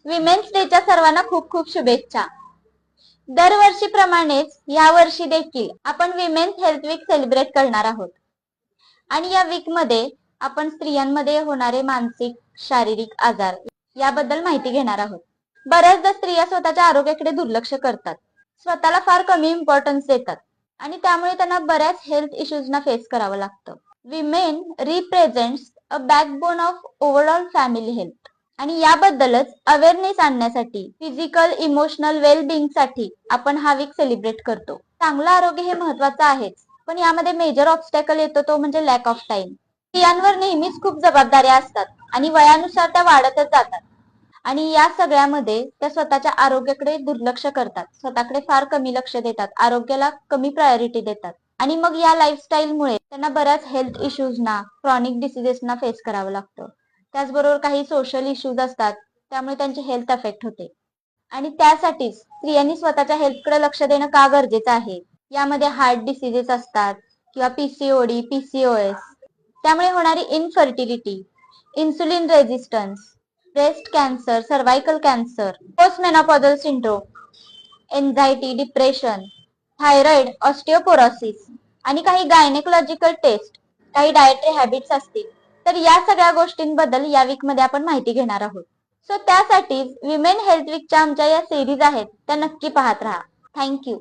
Women's डेच्या सर्वांना खूप खूप शुभेच्छा. दरवर्षीप्रमाणेच या वर्षी देखील आपण विमेन्स हेल्थ वीक सेलिब्रेट करणार आहोत. आणि या वीक मध्ये आपण स्त्रियांमध्ये होणारे मानसिक शारीरिक आजार याबद्दल माहिती घेणार आहोत. बऱ्याचदा स्त्रिया स्वतःच्या आरोग्याकडे दुर्लक्ष करतात, स्वतःला फार कमी इम्पॉर्टन्स देतात आणि त्यामुळे त्यांना बऱ्याच हेल्थ इश्यूजना फेस करावं लागतं. Women represents a backbone of overall family health आणि याबद्दलच अवेअरनेस आणण्यासाठी फिजिकल इमोशनल वेलबिंग साठी आपण हा वीक सेलिब्रेट करतो. चांगलं आरोग्य हे महत्वाचं आहेच, पण यामध्ये मेजर ऑब्स्टॅकल येतो तो म्हणजे लॅक ऑफ टाइम. स्त्रियांवर नेहमीच खूप जबाबदाऱ्या असतात आणि वयानुसार त्या वाढतच जातात आणि या सगळ्यामध्ये त्या स्वतःच्या आरोग्याकडे दुर्लक्ष करतात, स्वतःकडे फार कमी लक्ष देतात, आरोग्याला कमी प्रायोरिटी देतात आणि मग या लाईफस्टाईलमुळे त्यांना बऱ्याच हेल्थ इश्यूजना, क्रॉनिक डिसीजेसना फेस करावं लागतं. त्याचबरोबर काही सोशल इश्यूज असतात, त्यामुळे त्यांची हेल्थ अफेक्ट होते आणि त्यासाठीच स्त्रियांनी स्वतःच्या हेल्थकडे लक्ष देणं का गरजेचं आहे. यामध्ये हार्ट डिसीजेस असतात किंवा पीसीओडी, पीसीओएस, त्यामुळे होणारी infertility, insulin resistance, breast cancer, cervical cancer, post menopausal syndrome, anxiety, depression, thyroid, osteoporosis आणि काही गायनेकोलॉजिकल टेस्ट, काही डायटरी हॅबिट्स असतील, तर या सगळ्या गोष्टींबद्दल या वीक मध्ये आपण माहिती घेणार आहोत. सो त्यासाठी विमेन हेल्थ वीकच्या आमच्या या सिरीज आहेत त्या नक्की पाहत राहा. थँक्यू.